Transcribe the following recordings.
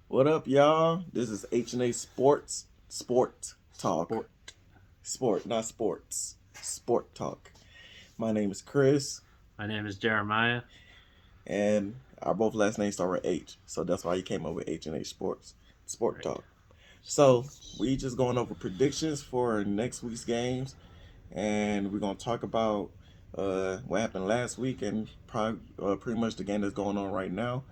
What up, y'all? This is H&A Sports Sport Talk. Sport, not sports. Sport Talk. My name is Chris, My name is Jeremiah. and our both last names start with H, so that's why you came up with H&A Sports Sport Right. Talk. So we just going over predictions for next week's games, and we're gonna talk about what happened last week and probably pretty much the game that's going on right now.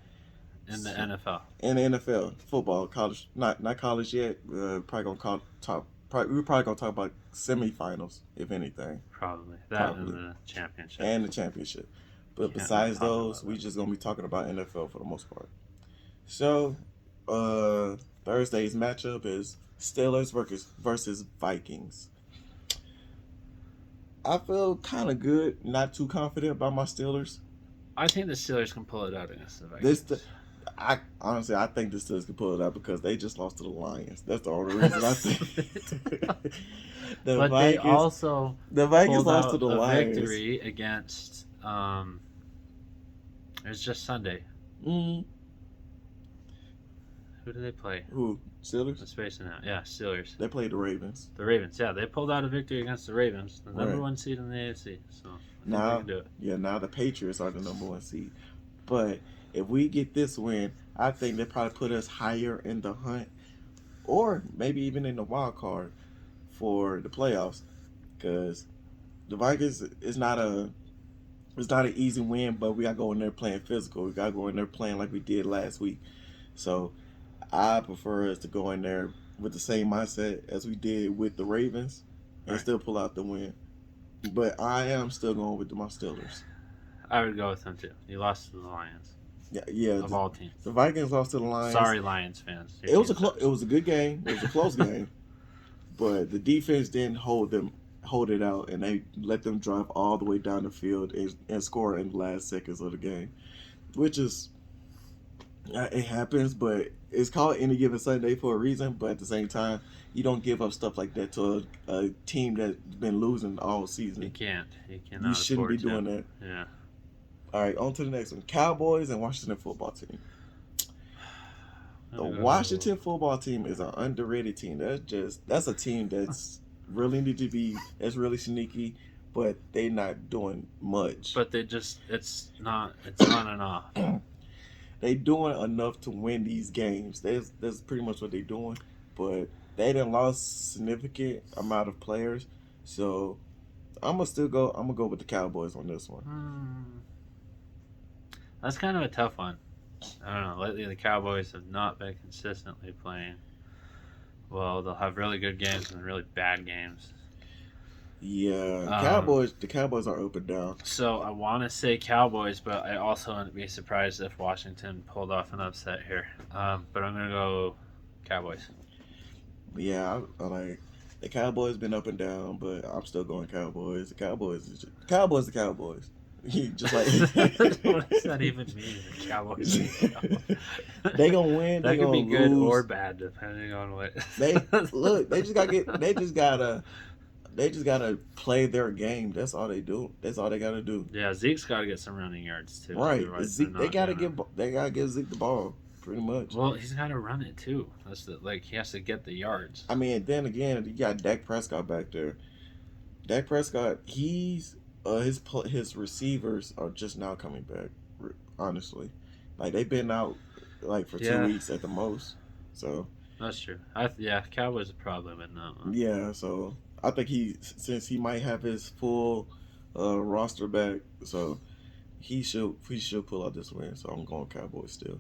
In the NFL. In the NFL, football, college, not college yet. Probably gonna call talk. We're probably gonna talk about semifinals, if anything, Probably. That probably, and the championship. and the championship. But Can't besides talk those, about we that. just gonna be talking about NFL for the most part. So, Thursday's matchup is Steelers versus Vikings. I feel kind of good, not too confident about my Steelers. I think the Steelers can pull it out against the This, Vikings. I honestly, I think the Steelers can pull it out because they just lost to the Lions. That's the only reason I think. the But they also the Vikings pulled lost to out the a Lions. victory against. It was just Sunday. Mm. Who did they play? Who? Steelers? I'm spacing out. Yeah, Steelers. They played the Ravens. The Ravens. Yeah, they pulled out a victory against the Ravens, the number Right. one seed in the AFC. So I think Now, they can do it. yeah, now the Patriots are the number one seed. But if we get this win, I think they probably put us higher in the hunt, or maybe even in the wild card for the playoffs. Because the Vikings is not an easy win, but we got to go in there playing physical. We got to go in there playing like we did last week. So I prefer us to go in there with the same mindset as we did with the Ravens and Right. still pull out the win. But I am still going with my Steelers. I would go with them too. You lost to the Lions. Yeah. Of all teams. The Vikings lost to the Lions. Sorry, Lions fans. It was a good game. It was a close game, but the defense didn't hold it out, and they let them drive all the way down the field and score in the last seconds of the game, which is it happens, but it's called Any Given Sunday for a reason. But at the same time, you don't give up stuff like that to a team that's been losing all season. You can't. You cannot. You shouldn't be afford doing that. Yeah. All right, on to the next one. Cowboys and Washington football team. The Washington football team is an underrated team. That's a team that's really need to be. That's really sneaky, but they not doing much. But it's on and off. They doing enough to win these games. That's pretty much what they doing. But they done lost significant amount of players. So I'm gonna go with the Cowboys on this one. That's kind of a tough one. I don't know. Lately, the Cowboys have not been consistently playing well. They'll have really good games and really bad games. Yeah, The Cowboys are up and down. So I want to say Cowboys, but I also wouldn't be surprised if Washington pulled off an upset here. But I'm gonna go Cowboys. Yeah, I like the Cowboys been up and down, but I'm still going Cowboys. The Cowboys is the Cowboys. Just like What does that even mean? The Cowboys. They gonna win. That they could gonna be good lose. or bad depending on what. They just gotta play their game. That's all they do. That's all they gotta do. Yeah, Zeke's got to get some running yards too. Right. Otherwise Zeke, they're they not gotta gonna- give Zeke the ball. Pretty much. Well, he's got to run it too. He has to get the yards. I mean, then again, you got Dak Prescott back there. Dak Prescott, his receivers are just now coming back. Honestly, like they've been out like for 2 weeks at the most. So That's true. Cowboys have probably been that one. yeah, so I think since he might have his full roster back, so he should pull out this win. So I'm going Cowboys still.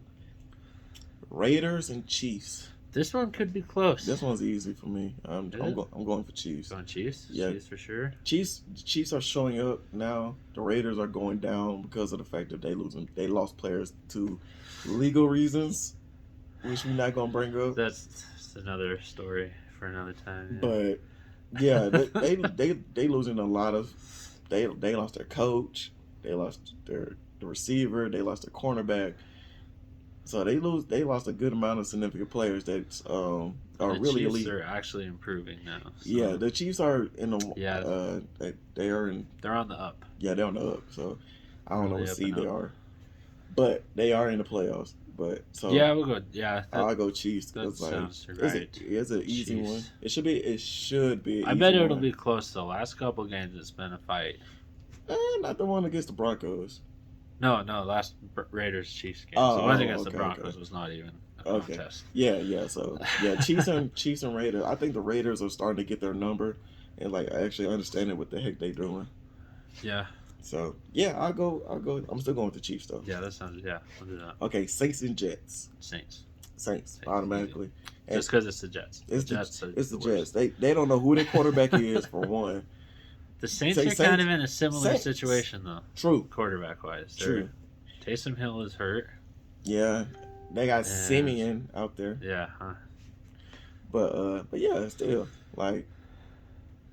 Raiders and Chiefs. This one could be close. This one's easy for me. I'm going for Chiefs. Going Chiefs? Yeah. Chiefs for sure. Chiefs are showing up now. The Raiders are going down because of the fact that they lost players to legal reasons, which we're not gonna bring up. That's another story for another time. Yeah. But yeah, they losing a lot of. They lost their coach. They lost the receiver. They lost their cornerback. So they lost a good amount of significant players that are the really Chiefs elite. are actually improving now. So. Yeah, the Chiefs are in the they are in. They're on the up. Yeah, they're on the up. So I don't know Really what up seed and they up. are, but they are in the playoffs. But so Yeah, we'll go. Yeah, I'll go Chiefs that because like sounds it's right. it's an easy one. Chiefs. It should be. It should be an I easy bet it'll one. be close. The last couple games, it's been a fight. Not the one against the Broncos. No, last Raiders Chiefs game. The one Oh, against the okay, okay. Broncos was not even a Okay. contest. Yeah. So yeah, Chiefs and Raiders. I think the Raiders are starting to get their number and like actually understanding what the heck they doing. Yeah. So yeah, I'll go. I'm still going with the Chiefs though. Yeah, that sounds. Yeah, we'll do that. Okay, Saints and Jets. Saints. Saints automatically. And Just because it's the Jets. it's The Jets are it's the worst. Jets. They don't know who their quarterback is for one. The Saints Say are kind of in a similar Saints. situation though, True. quarterback wise. True. Taysom Hill is hurt. Yeah, they got And- Simeon out there, Yeah. but yeah, still like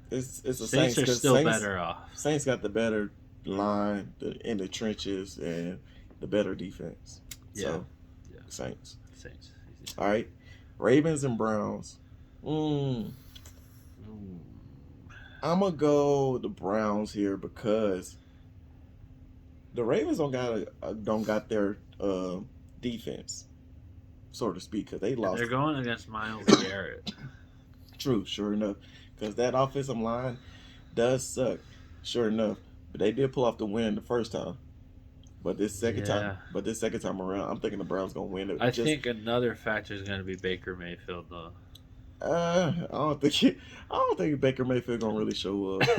it's the Saints Saints are 'cause still Saints, better off. Saints got the better line in the trenches and the better defense. So Yeah. Saints. Saints. Easy. All right, Ravens and Browns. I'm gonna go the Browns here because the Ravens don't got their defense, so to speak, because they And lost. they're going against Miles Garrett. True, sure enough, because that offensive line does suck. Sure enough, but they did pull off the win the first time. But this second Yeah. time around, I'm thinking the Browns gonna win it. I think another factor is going to be Baker Mayfield though. I don't think Baker Mayfield gonna really show up.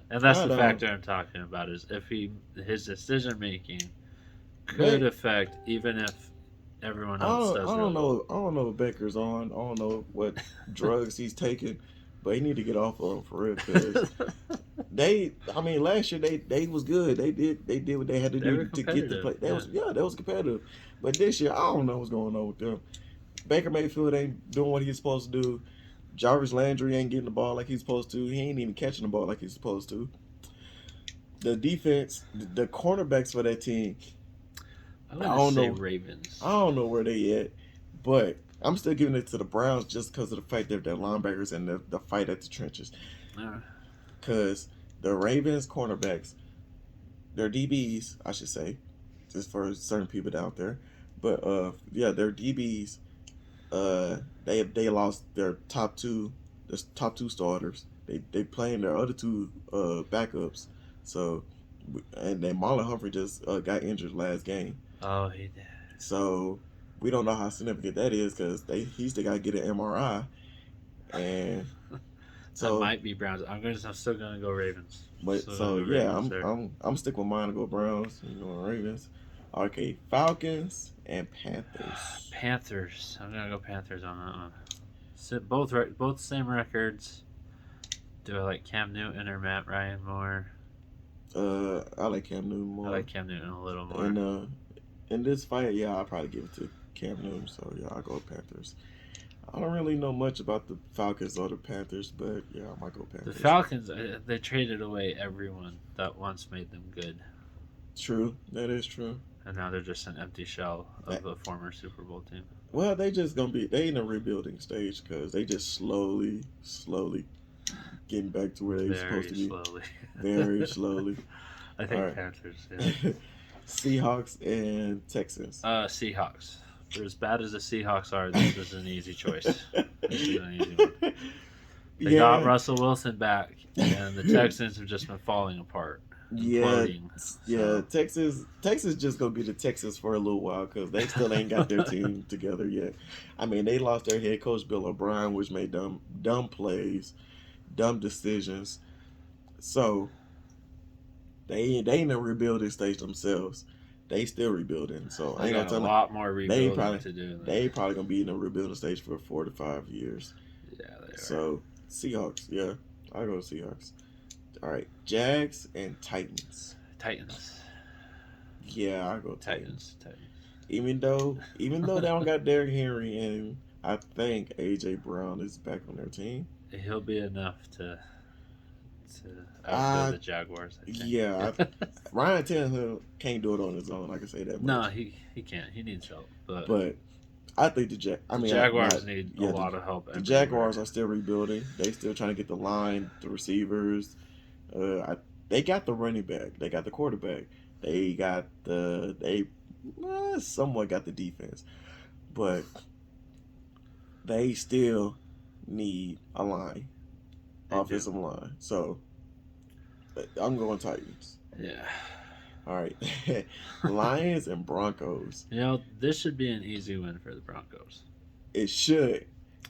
And that's I the don't. factor I'm talking about is if his decision making could affect even if everyone else does. I don't know. I don't know what Baker's on. I don't know what drugs he's taking, but he need to get off of them for real. Because last year they was good. They did what they had to They were do to get the play. competitive, They was competitive. But this year, I don't know what's going on with them. Baker Mayfield ain't doing what he's supposed to do. Jarvis Landry ain't getting the ball like he's supposed to. He ain't even catching the ball like he's supposed to. The defense, the cornerbacks for that team, I I don't want to say know. Ravens. I don't know where they at, but I'm still giving it to the Browns just because of the fact that they're linebackers and the fight at the trenches. Because the Ravens cornerbacks, they're DBs, I should say, just for certain people out there. But they're DBs. They lost their top two starters. They playing their other two backups. So, and then Marlon Humphrey just got injured last game. Oh, he did. So we don't know how significant that is because he's still got to get an MRI. And so that might be Browns. I'm still gonna go Ravens. But so yeah, I'm sticking with mine to go Browns. You know, Ravens. Okay, Falcons and Panthers. Panthers. I'm gonna go Panthers on that one. So both same records. Do I like Cam Newton or Matt Ryan more? I like Cam Newton more. I like Cam Newton a little more. And in this fight, yeah, I'll probably give it to Cam Newton. So yeah, I'll go Panthers. I don't really know much about the Falcons or the Panthers, but yeah, I might go Panthers. The Falcons, they traded away everyone that once made them good. True, that is true. And now they're just an empty shell of a former Super Bowl team. Well, they just gonna be in a rebuilding stage because they just slowly getting back to where they're supposed to be. Slowly. Very slowly. I think right. Panthers. Yeah. Seahawks and Texans. Seahawks. For as bad as the Seahawks are, this is an easy choice. This is an easy one. They got Russell Wilson back, and the Texans have just been falling apart. Yeah. Texas just gonna be the Texans for a little while because they still ain't got their team together yet. I mean, they lost their head coach Bill O'Brien, which made dumb plays, dumb decisions. So they in a rebuilding stage themselves. They still rebuilding. So I got a lot more rebuilding to do. They probably gonna be in a rebuilding stage for 4 to 5 years. Yeah, they are. So Seahawks, yeah, I'll go Seahawks. All right, Jags and Titans. Yeah, I'll go Titans. Even though they don't got Derrick Henry and I think AJ Brown is back on their team. He'll be enough to outdo the Jaguars. I think. Yeah, Ryan Tannehill can't do it on his own. I can say that much. No, he can't. He needs help. But I think the Jaguars need a lot of help. The Jaguars are still rebuilding. They still trying to get the line, the receivers. They got the running back. They got the quarterback. They somewhat got the defense, but they still need a line, offensive line. So I'm going Titans. Yeah. All right, Lions and Broncos. This should be an easy win for the Broncos. It should.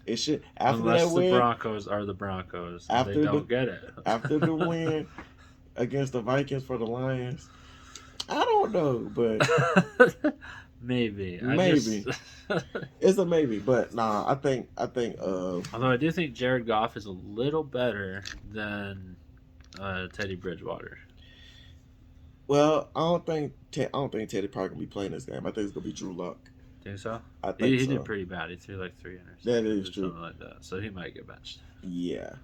After Unless that the win, Broncos are the Broncos and they don't get it. after the win against the Vikings for the Lions, I don't know, but maybe. It's a maybe, but nah, I think although I do think Jared Goff is a little better than Teddy Bridgewater. well, I don't think Teddy probably gonna be playing this game. I think it's gonna be Drew Lock. Think so? I think he so. did pretty bad. He threw like 3 interceptions. That is true. Something like that. So he might get benched. Yeah,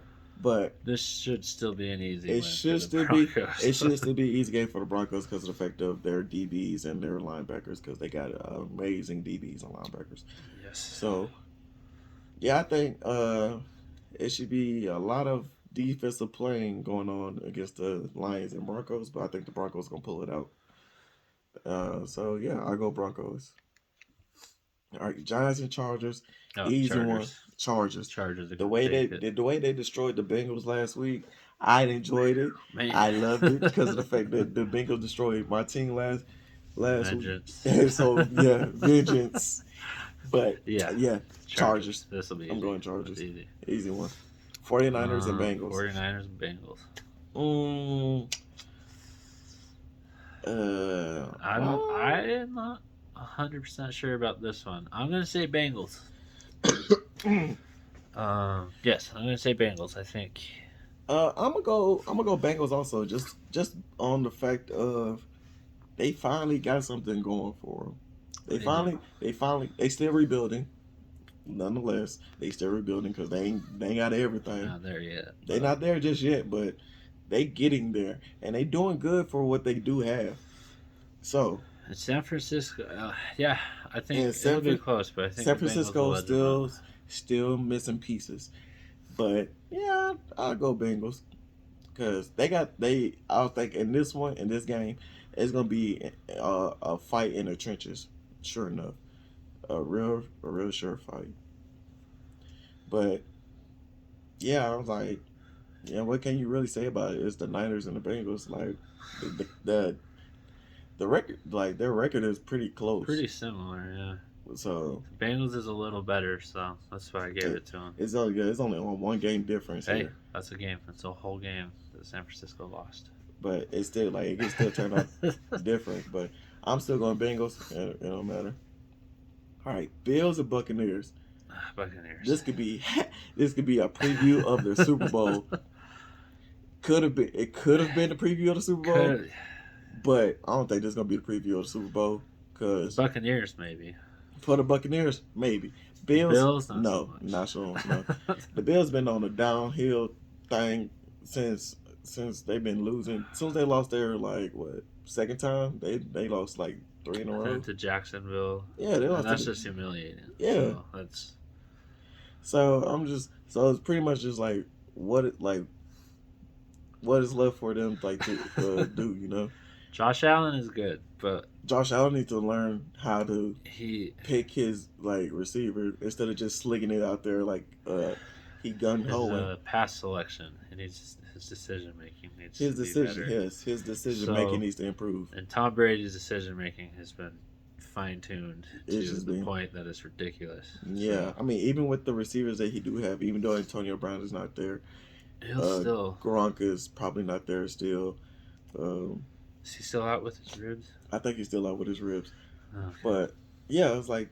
but this should still be an easy win. It should still be an easy game for the Broncos because of the fact of their DBs and their linebackers because they got amazing DBs and linebackers. Yes. So, yeah, I think it should be a lot of defensive playing going on against the Lions and Broncos, but I think the Broncos gonna pull it out. So yeah, I go Broncos. All right, Giants and Chargers. Easy Chargers. one. Chargers. Chargers. The way they destroyed the Bengals last week, I enjoyed it. Man. I loved it because of the fact that the Bengals destroyed my team last vengeance. week. So yeah, vengeance. But yeah, Chargers. This will be. I'm going Chargers. Easy one. 49ers and Bengals. 49ers and Bengals. I'm not 100% sure about this one. I'm gonna say Bengals. Yes, I'm gonna say Bengals. I think. I'm gonna go Bengals also. Just on the fact of they finally got something going for them. They still rebuilding. Nonetheless, they still rebuilding because they ain't got everything. Not there yet. They not there just yet, but they getting there and they doing good for what they do have. So. San Francisco, yeah, I think it'll be close, but I think San Francisco still missing pieces. But yeah, I'll go Bengals because I think in this game, it's gonna be a fight in the trenches. Sure enough, a real sure fight. But yeah, I was like, yeah, what can you really say about it? It's the Niners and the Bengals. Like the record, like their record is pretty close. Pretty similar, yeah. So the Bengals is a little better, so that's why I gave it to them. It's only on 1 game difference. Hey, here. That's a game. That's a whole game that San Francisco lost. But it's still it can still turn out different. But I'm still going Bengals. It don't matter. All right, Bills and Buccaneers. Buccaneers. This could be a preview of the Super Bowl. It could have been a preview of the Super Bowl. But I don't think this is gonna be the preview of the Super Bowl because Buccaneers maybe. For the Buccaneers, maybe. Bills no, so not sure. No. The Bills been on a downhill thing since they've been losing. As soon as they lost their second time, they lost 3 in a row to Jacksonville. Yeah, they lost. That's just humiliating. Yeah, so that's. So it's pretty much just what is left for them to do, you know. Josh Allen is good, but Josh Allen needs to learn how to pick his receiver instead of just slinging it out there he gun hoeing. Pass selection. He needs his decision making needs his to decision. be better. Yes, his decision making needs to improve. And Tom Brady's decision making has been fine tuned to the point that it's ridiculous. Yeah, I mean, even with the receivers that he do have, even though Antonio Brown is not there, Gronk is probably not there still. Is he still out with his ribs? I think he's still out with his ribs. Okay. But yeah, it's I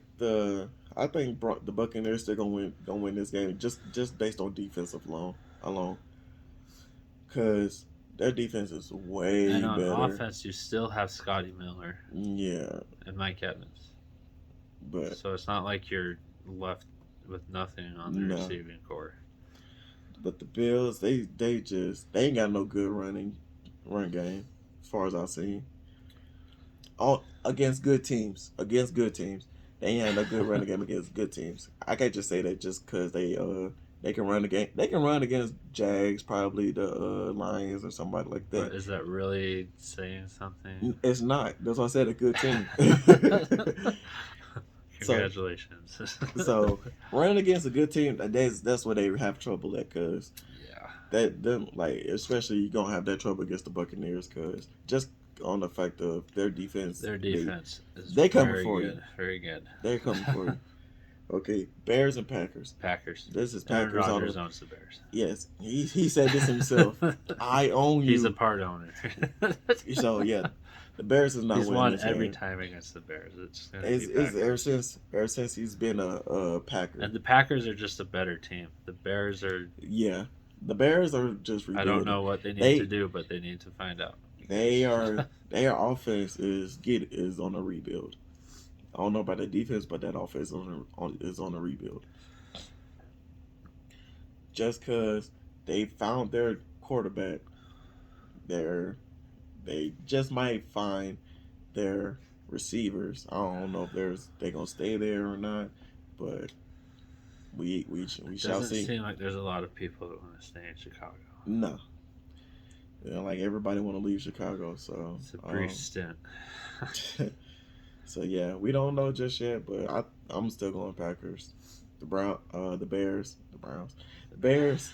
think the Buccaneers still gonna win this game just based on defensive alone. Cause their defense is way better. And on offense, you still have Scotty Miller. Yeah. And Mike Evans. But so it's not like you're left with nothing on the receiving core. But the Bills, they ain't got no good run game. As far as I've seen, against good teams, they ain't had no good running game against good teams. I can't just say that just because they They can run the game. They can run against Jags, probably the Lions or somebody like But that. is that really saying something? It's not. That's why I said a good team. so Congratulations. so running against a good team, that's where they have trouble at, cause Yeah. that them like especially you gonna have that trouble against the Buccaneers, cause just on the fact of their defense, Their defense is they coming very for good. you. Very good. They're coming for you. Okay, Bears and Packers. Packers. This is Aaron Packers all Rodgers the. owns the Bears. Yes, he said this himself. I own you. He's a part owner. So yeah, the Bears is not He's winning won this every game. time against the Bears. It's gonna It's, be it's Packers. ever since he's been a Packer. And the Packers are just a better team. The Bears are. Yeah, the Bears are just I rebuilding. don't know what they need to do, but they need to find out. Their offense is on a rebuild. I don't know about the defense, but that offense is on a rebuild. Just because they found their quarterback, they just might find their receivers. I don't know if they gonna stay there or not, but we It shall doesn't see. seem like there's a lot of people that want to stay in Chicago. No, like everybody want to leave Chicago, so It's a brief stint. so yeah, we don't know just yet, but I'm still going Packers. The Bears, the Browns, the Bears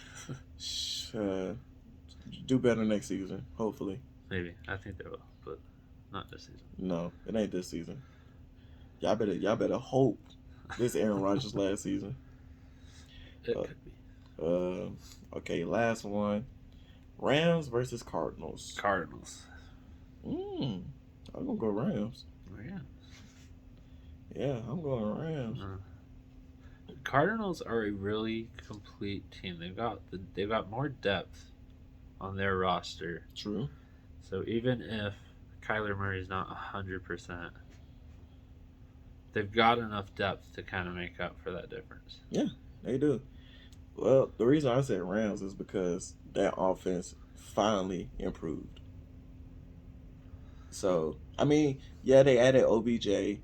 do better next season, hopefully. Maybe. I think they will, but not this season. No, it ain't this season. Y'all better hope this Aaron Rodgers last season. It could be. Okay, last one. Rams versus Cardinals. Cardinals. I'm gonna go Rams. Yeah. Yeah, I'm going Rams. Cardinals are a really complete team. They've got more depth on their roster. True. So even if Kyler Murray's not 100%, they've got enough depth to kind of make up for that difference. Yeah, they do. Well, the reason I said Rams is because that offense finally improved. So, I mean, yeah, they added OBJ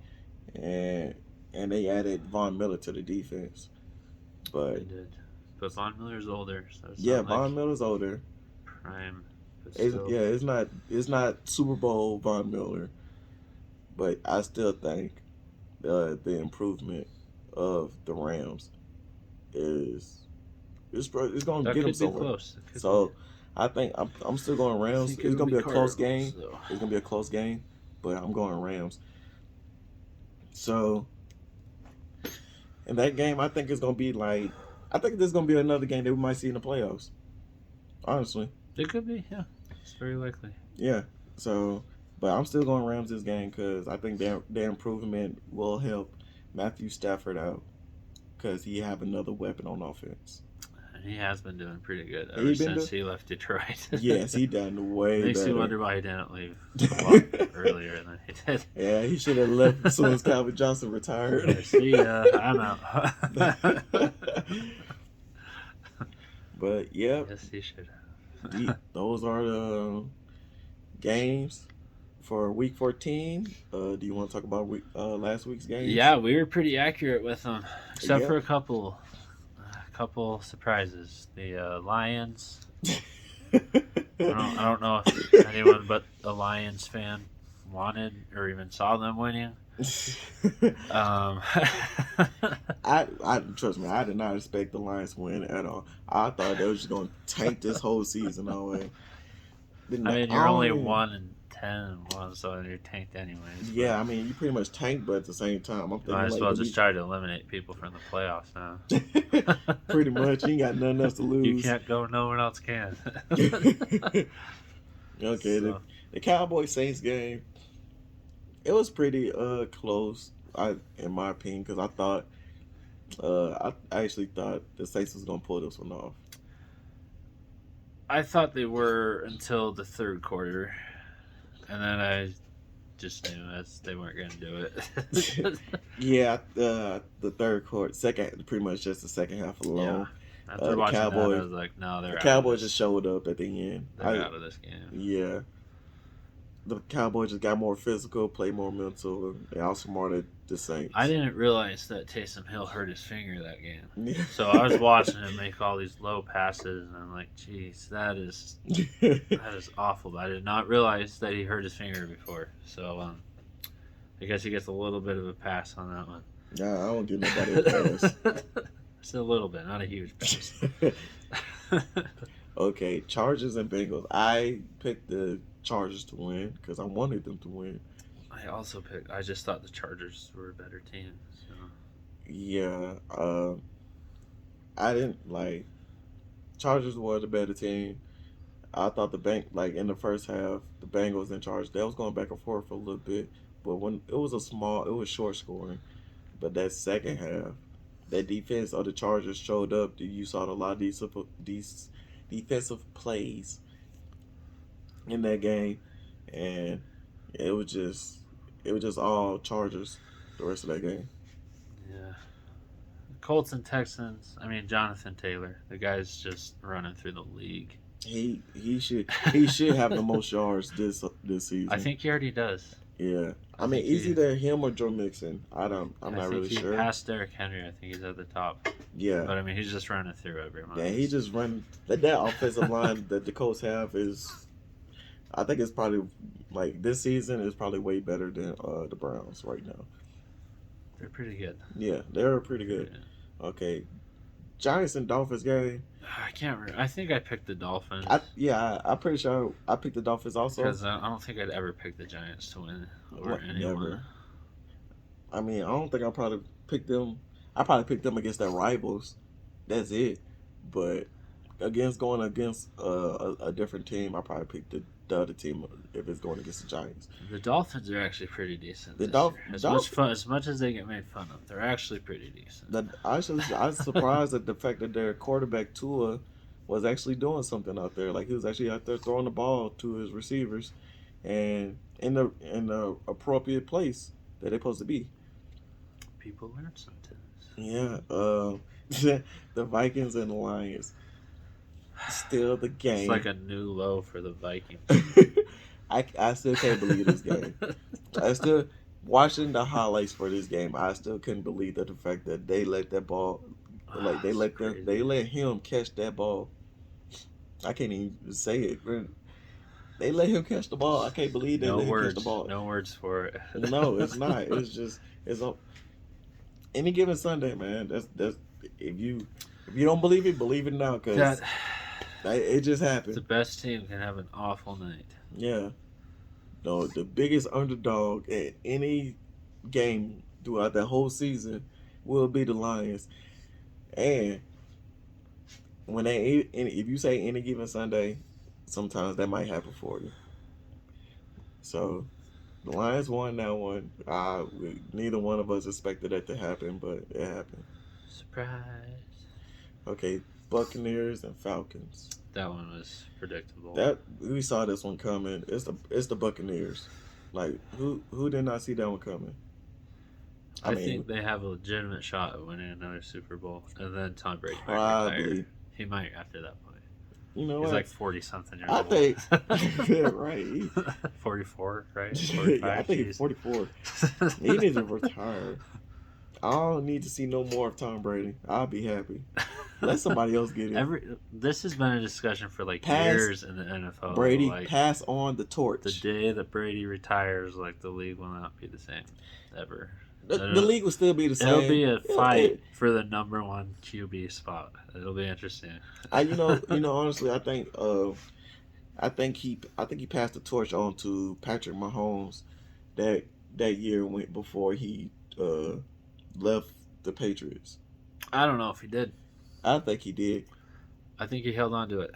and they added Von Miller to the defense. But They did. But Von Miller's older, so it's yeah, not Von like Miller's older. prime. But still, It's not Super Bowl Von Miller, but I still think the improvement of the Rams is going to that get them could be somewhere. close. So I think I'm still going Rams. It's going to be a close game. Though. It's going to be a close game, but I'm going Rams. So in that game, I think it's going to be like I think there's going to be another game that we might see in the playoffs. Honestly. It could be, yeah. It's very likely. Yeah. So, but I'm still going Rams this game because I think their improvement will help Matthew Stafford out because he have another weapon on offense. And he has been doing pretty good ever since he left Detroit. Yes, he done way Makes better. you wonder why he didn't leave a lot earlier than he did. Yeah, he should have left as soon as Calvin Johnson retired. See ya. I'm out. But yeah, Yes, he should have. those are the games for Week 14. Do you want to talk about last week's games? Yeah, we were pretty accurate with them, except Yeah. for a couple surprises. The Lions. I don't know if anyone but a Lions fan wanted or even saw them winning. I trust me. I did not expect the Lions to win at all. I thought they were just going to tank this whole season away. I mean, you're only 1-10-1, so you're tanked anyways. Yeah, I mean, you pretty much tanked, but at the same time, I'm thinking Might as like, well just try to eliminate people from the playoffs now. pretty much, you ain't got nothing else to lose. You can't go. No one else can. Okay, So, the Cowboys Saints game, it was pretty close. In my opinion, because I thought, I actually thought the Saints was gonna pull this one off. I thought they were until the third quarter, and then I just knew they weren't going to do it. Yeah, the third quarter, pretty much just the second half alone. Yeah. After watching Cowboys, that, I was like, no, they're the out Cowboys of this. just showed up at the end. They're out of this game. Yeah. the Cowboys just got more physical, play more mental, and outsmarted the Saints. I didn't realize that Taysom Hill hurt his finger that game. Yeah. So I was watching him make all these low passes, and I'm like, "Geez, that is awful." I did not realize that he hurt his finger before. So I guess he gets a little bit of a pass on that one. Nah, I don't give nobody a pass. Just a little bit, not a huge pass. Okay, Chargers and Bengals. I picked the Chargers to win because I wanted them to win. I also picked. I just thought the Chargers were a better team. So. Yeah, I didn't like Chargers were the better team. I thought in the first half, the Bengals in charge. They was going back and forth for a little bit, but when it was short scoring. But that second half, that defense of the Chargers showed up. You saw a lot of these defensive plays in that game, and it was just all Chargers the rest of that game. Yeah. Colts and Texans. I mean, Jonathan Taylor. The guy's just running through the league. He should have the most yards this season. I think he already does. Yeah, I mean, it's either him or Joe Mixon. I'm not really sure. He passed Derrick Henry. I think he's at the top. Yeah, but I mean, he's just running through everyone. Yeah, he just run that offensive line that the Colts have is. I think it's probably like this season is probably way better than the Browns right now. They're pretty good. Yeah, they're pretty good. Yeah. Okay, Giants and Dolphins game. I can't remember. I think I picked the Dolphins. I'm pretty sure I picked the Dolphins also. Because I don't think I'd ever pick the Giants to win or anyone. Never. I mean, I don't think I probably picked them. I probably picked them against their rivals. That's it. But going against a different team, I probably picked the other team if it's going against the Giants. The Dolphins are actually pretty decent. As much as they get made fun of, they're actually pretty decent. I was surprised at the fact that their quarterback Tua was actually doing something out there. Like he was actually out there throwing the ball to his receivers, and in the appropriate place that they're supposed to be. People learn sometimes. Yeah. The Vikings and the Lions. Still the game. It's like a new low for the Vikings. I still can't believe this game. I still watching the highlights for this game. I still couldn't believe the fact that they let that ball, they let him catch that ball. I can't even say it. They let him catch the ball. I can't believe they let him catch the ball. No words for it. No, it's not. It's on any given Sunday, man. That's if you don't believe it now, because it just happened. The best team can have an awful night. Yeah. No, the biggest underdog at any game throughout the whole season will be the Lions. And if you say any given Sunday, sometimes that might happen for you. So the Lions won that one. Neither one of us expected that to happen, but it happened. Surprise. Okay, Buccaneers and Falcons. That one was predictable. We saw this one coming. It's the Buccaneers. Like who did not see that one coming? I think they have a legitimate shot at winning another Super Bowl, and then Tom Brady might retire. He might after that point. You know he's what? like 40-something years old. I think yeah, right. 44, right? 45. I think he's 44. He needs to retire. I don't need to see no more of Tom Brady. I'll be happy. Let somebody else get it. This has been a discussion for years in the NFL. Brady, pass on the torch. The day that Brady retires, the league will not be the same ever. The league will still be the same. It'll be a fight for the number one QB spot. It'll be interesting. Honestly, I think he passed the torch on to Patrick Mahomes that year before he left the Patriots. I don't know if he did. I think he did. I think he held on to it.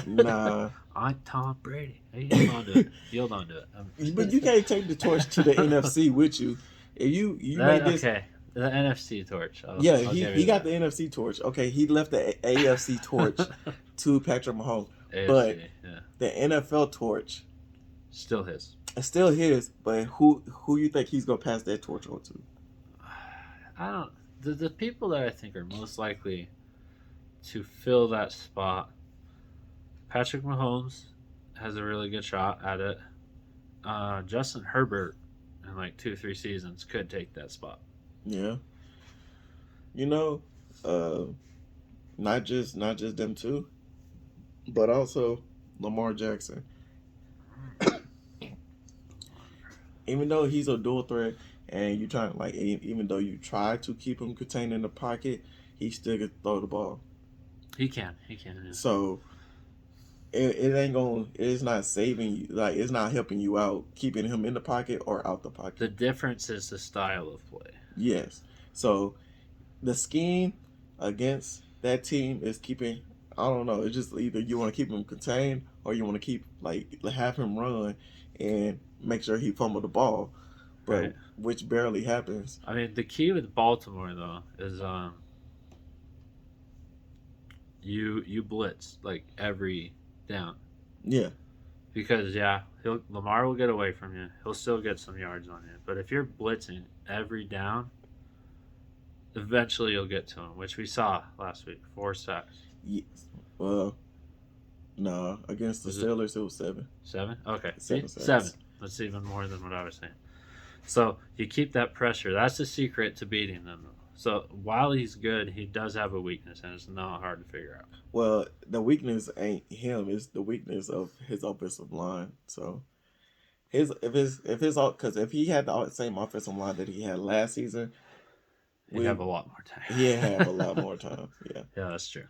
Nah. I'm Tom Brady. He held on to it. But you can't take the torch to the NFC with you. If you made this. Okay, the NFC torch. He got the NFC torch. Okay, he left the AFC torch to Patrick Mahomes. AFC, but the NFL torch. Still his. It's still his, but who you think he's going to pass that torch on to? I don't. The people that I think are most likely to fill that spot, Patrick Mahomes has a really good shot at it. Justin Herbert in like 2-3 seasons could take that spot. Yeah. You know, uh, not just them two, but also Lamar Jackson. Even though he's a dual threat, and you try like even though you try to keep him contained in the pocket, he still can throw the ball. He can. He can. Yeah. So it ain't going. It's not saving you. Like it's not helping you out keeping him in the pocket or out the pocket. The difference is the style of play. Yes. So the scheme against that team is keeping. I don't know. It's just either you want to keep him contained or you want to keep like have him run and make sure he fumble the ball, but Right. which barely happens. I mean, the key with Baltimore though is you blitz like every down. Yeah. Because Lamar will get away from you. He'll still get some yards on you. But if you're blitzing every down, eventually you'll get to him, which we saw last week. 4 sacks. Yes. Well, no, against the Steelers it was 7. 7? Okay. 7 sacks. 7. That's even more than what I was saying. So you keep that pressure. That's the secret to beating them. So while he's good, he does have a weakness, and it's not hard to figure out. Well, the weakness ain't him; it's the weakness of his offensive line. So if because if he had the same offensive line that he had last season, he'd have a lot more time. He'd have a lot more time. Yeah. Yeah, that's true.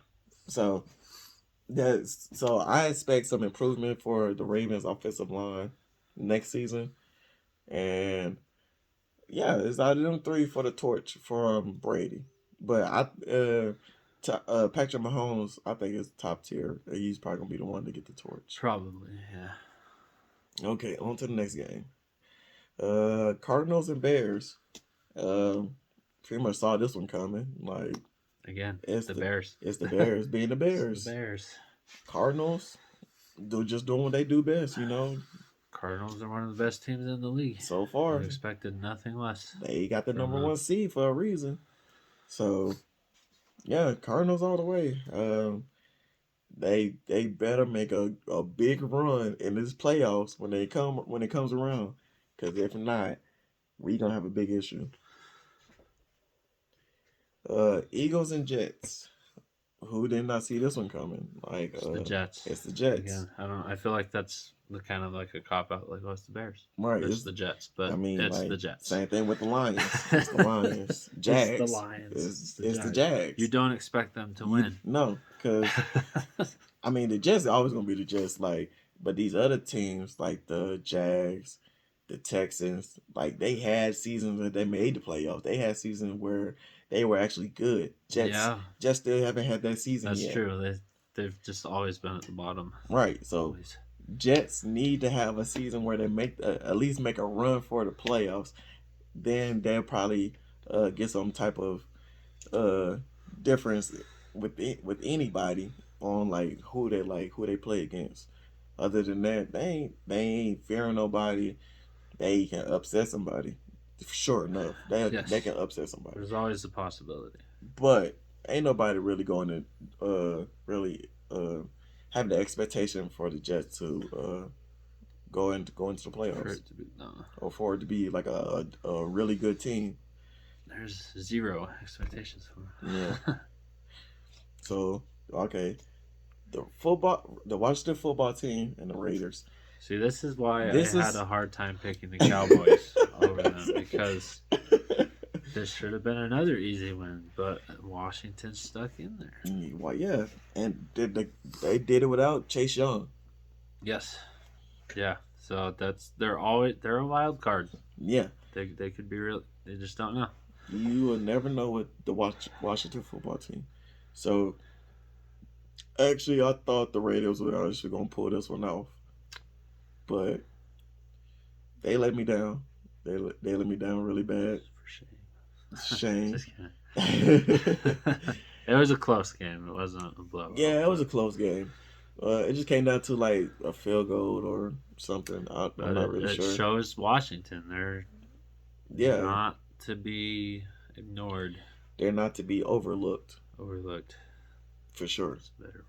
So I expect some improvement for the Ravens offensive line next season, and yeah, it's out of them 3 for the torch for Brady. But Patrick Mahomes, I think is top tier. He's probably gonna be the one to get the torch. Probably, yeah. Okay, on to the next game. Cardinals and Bears. Pretty much saw this one coming. Like again, it's the Bears. It's the Bears being the Bears. The Bears. Cardinals, they're just doing what they do best. Cardinals are one of the best teams in the league. So far. I expected nothing less. They got the number 1 seed for a reason. So, yeah, Cardinals all the way. They better make a big run in this playoffs when it comes around. Because if not, we gonna have a big issue. Eagles and Jets. Who did not see this one coming? Like it's the Jets. It's the Jets. Again, I feel like that's kind of like a cop out. Like, it's the Bears. Right. It's the Jets, but it's the Jets. Same thing with the Lions. It's the Lions. Jags. It's the Lions. It's the Jags. You don't expect them to win. No, because the Jets are always gonna be the Jets. Like, but these other teams, like the Jags, the Texans, like they had seasons where they made the playoffs. They had seasons where they were actually good. Jets still haven't had that season yet. That's true. They've just always been at the bottom. Right. So always. Jets need to have a season where they make at least make a run for the playoffs. Then they'll probably get some type of difference with anybody on like who they play against. Other than that, they ain't fearing nobody. They can upset somebody. Sure enough, they can upset somebody. There's always a possibility. But ain't nobody really going to have the expectation for the Jets to go into the playoffs. Or for it to be like a really good team. There's zero expectations for them. Yeah. So, okay. The Washington football team and the Raiders. See, this is why I had a hard time picking the Cowboys over them, because this should have been another easy win, but Washington stuck in there. Well, yeah, and they did it without Chase Young. Yes, yeah. So they're a wild card. Yeah, they could be real. They just don't know. You will never know with the Washington football team. So, actually, I thought the Raiders were actually gonna pull this one off. But they let me down. They let me down really bad. For shame. It was a close game. It wasn't a blowout. Yeah, it was a close game. It just came down to like a field goal or something. I'm not really sure. It shows Washington. They're not to be ignored. They're not to be overlooked. For sure. That's a better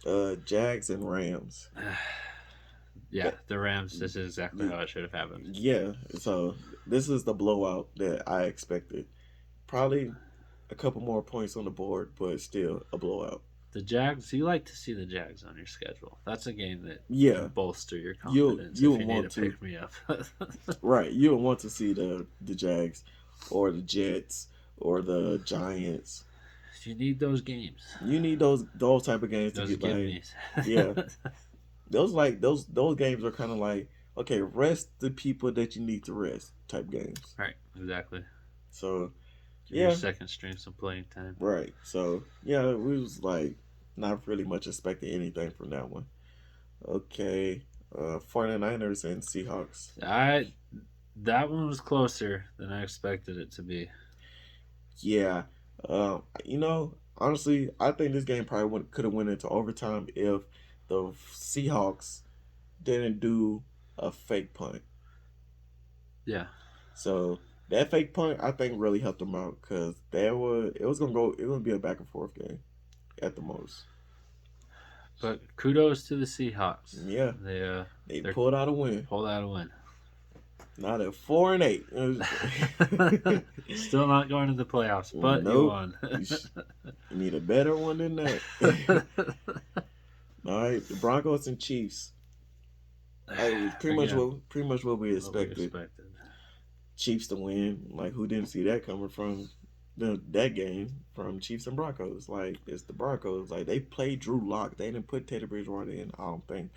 word. Jags and Rams. Yeah, the Rams. This is exactly how it should have happened. Yeah, so this is the blowout that I expected. Probably a couple more points on the board, but still a blowout. The Jags. You like to see the Jags on your schedule. That's a game that Yeah, can bolster your you confidence you if would you need want to to, pick me up. right? You would want to see the Jags, or the Jets, or the Giants. You need those games. You need those type of games to Those get give like, me's. yeah, those games are kind of like, okay, rest the people that you need to rest type games. Right. Exactly. So Give your yeah, second string some playing time. right. So yeah, we was like not really much expecting anything from that one. Okay, 49ers and Seahawks. That one was closer than I expected it to be. Yeah, honestly, I think this game probably could have went into overtime if the Seahawks didn't do a fake punt. Yeah. So that fake punt, I think, really helped them out because it was gonna go, it would be a back and forth game at the most. But kudos to the Seahawks. Yeah, they They're pulled out a win. pulled out a win. Not at 4-8. Still not going to the playoffs, but you Nope. won. You need a better one than that. All right, the Broncos and Chiefs. Pretty much what we expected. Chiefs to win. Like, who didn't see that coming from that game from Chiefs and Broncos? Like, it's the Broncos. Like, they played Drew Lock. They didn't put Teddy Bridgewater in. I don't think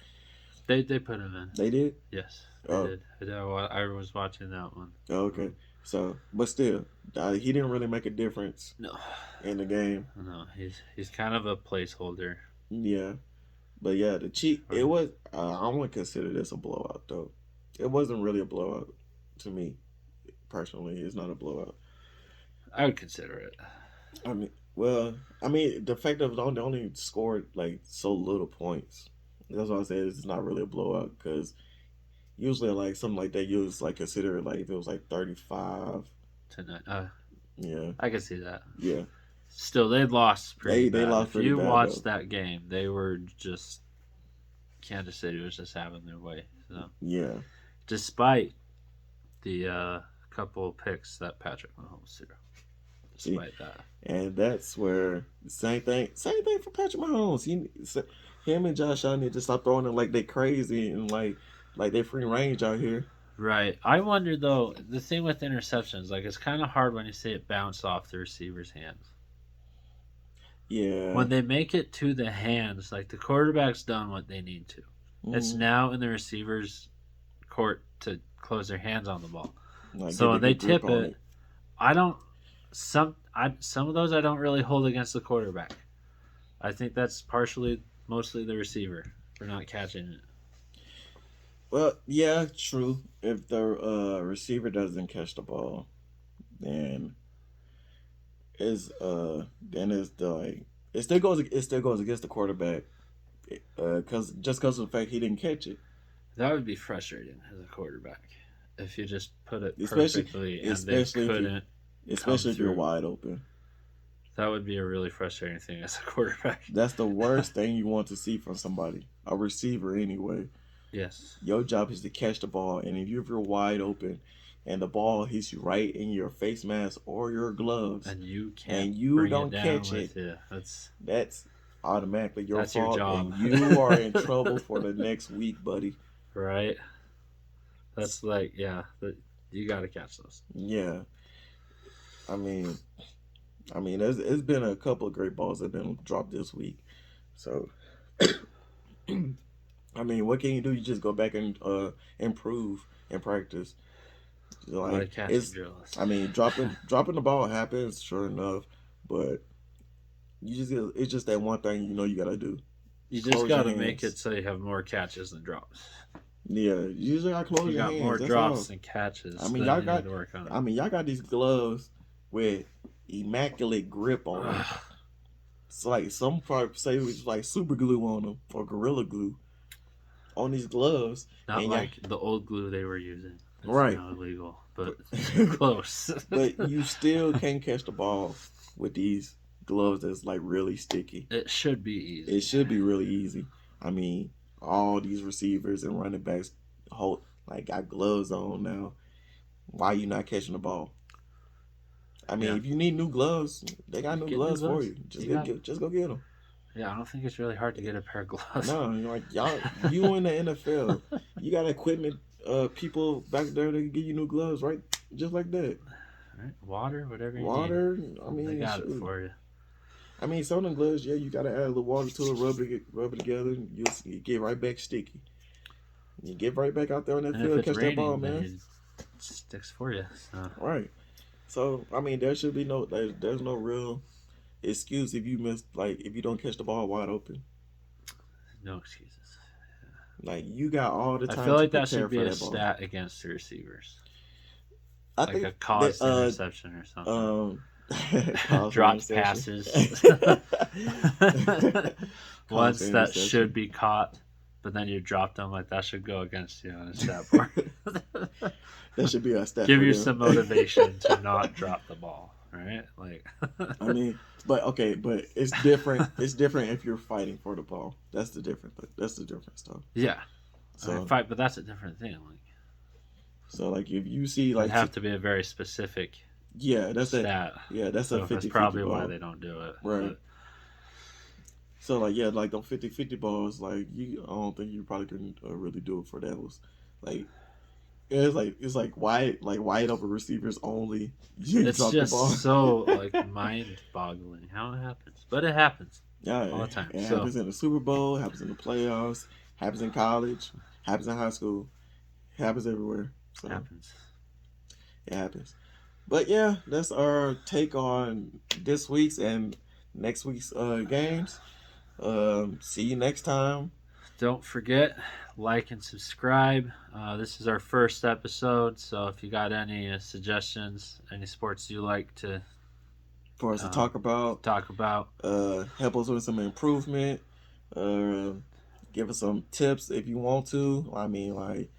They put him in. they did. Yes, they did. I was watching that one. Oh, okay. So, but still, he didn't really make a difference. No, in the game. No, he's kind of a placeholder. Yeah, but yeah, the Chiefs. It was. I wouldn't consider this a blowout though. It wasn't really a blowout to me personally. It's not a blowout. I would consider it. I mean, the fact that they only scored like so little points. That's why I said it's not really a blowout because usually like something like that, you was like consider like if it was like 35 tonight. Yeah, I can see that. Yeah, still they lost pretty bad. They lost pretty if you bad, watched though. that game, they were just Kansas City was just having their way. So Yeah, despite the couple of picks that Patrick Mahomes threw, despite that, and that's where same thing for Patrick Mahomes. Him and Josh Allen need to stop throwing it like they crazy and like they free range out here. Right. I wonder though, the thing with interceptions, like it's kind of hard when you see it bounce off the receiver's hands. Yeah. When they make it to the hands, like the quarterback's done what they need to. It's now in the receiver's court to close their hands on the ball. Like, so when they tip it, I don't. Some of those I don't really hold against the quarterback. I think that's mostly the receiver for not catching it. Well, yeah, true. If the receiver doesn't catch the ball, then it's the like it still goes against the quarterback because of the fact he didn't catch it. That would be frustrating as a quarterback if you just put it Especially if you're wide open. That would be a really frustrating thing as a quarterback. That's the worst thing you want to see from somebody, a receiver anyway. Yes. Your job is to catch the ball, and if you're wide open and the ball hits you right in your face mask or your gloves, and you don't catch it, that's automatically your that's fault, your job. and you are in trouble for the next week, buddy. Right. That's like, you got to catch those. Yeah. I mean, it's been a couple of great balls that have been dropped this week. So, I mean, what can you do? You just go back and improve and practice. Like drills. I mean, dropping the ball happens, sure enough, but it's just that one thing you got to do. You just got to make it so you have more catches than drops. Yeah, usually I close your hands. You got more drops than catches. I mean, y'all got these gloves with immaculate grip on them. It's like some part say it's like super glue on them or gorilla glue on these gloves. Not like the old glue they were using. It's right. Now illegal, but close. But you still can't catch the ball with these gloves that's like really sticky. It should be easy. It should be really easy. I mean, all these receivers and running backs got gloves on now. Why you not catching the ball? I mean, Yeah. if you need new gloves, they got new Get gloves for you. Just go get them. Yeah, I don't think it's really hard to get a pair of gloves. No, like y'all, you in the NFL, you got equipment, people back there to give you new gloves, right? Just like that. Right? Water, whatever you Water. need. I mean, They got it shoot. for you. I mean, some of them gloves, yeah, you gotta add a little water to it, rub it together, and you get right back sticky. You get right back out there on that And if field, it's catch that ball, raining, then man. it sticks for you. So. Right. So I mean, there should be there's no real excuse if you if you don't catch the ball wide open. No excuses. Like you got all the time I feel like to that prepare should be for a that ball. stat against the receivers. I Like think a caused that, interception or something. Dropped passes. Ones that should be caught, but then you dropped them. Like that should go against you on a stat board. That should be a stat. Give for you them. some motivation to not drop the ball, right? Like, I mean, but it's different. It's different if you're fighting for the ball. That's the difference. That's the difference, though. Yeah, So fight, but that's a different thing. Like, so like if you see like it'd have to be a very specific that's stat. that. Yeah, that's so a 50-50 that's probably ball. why they don't do it. Right. But, so like those 50-50 balls, like I don't think you probably couldn't really do it for those. Like it's like wide open receivers only. You it's drop just the ball. so like mind-boggling how it happens, but it happens. Yeah, all the time. It happens in the Super Bowl, happens in the playoffs, happens in college, happens in high school, happens everywhere. So Happens. it happens. But yeah, that's our take on this week's and next week's games. See you next time. Don't forget, like and subscribe. This is our first episode, so if you got any suggestions, any sports you like to For us to talk about, help us with some improvement. Give us some tips if you want to. I mean, like,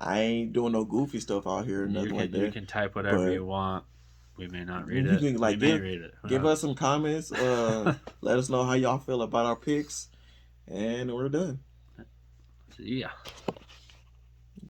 I ain't doing no goofy stuff out here, nothing like that. You can type whatever you want. We may not read you it. Can, like, we may read it. Give us some comments. Let us know how y'all feel about our picks, and we're done. Yeah.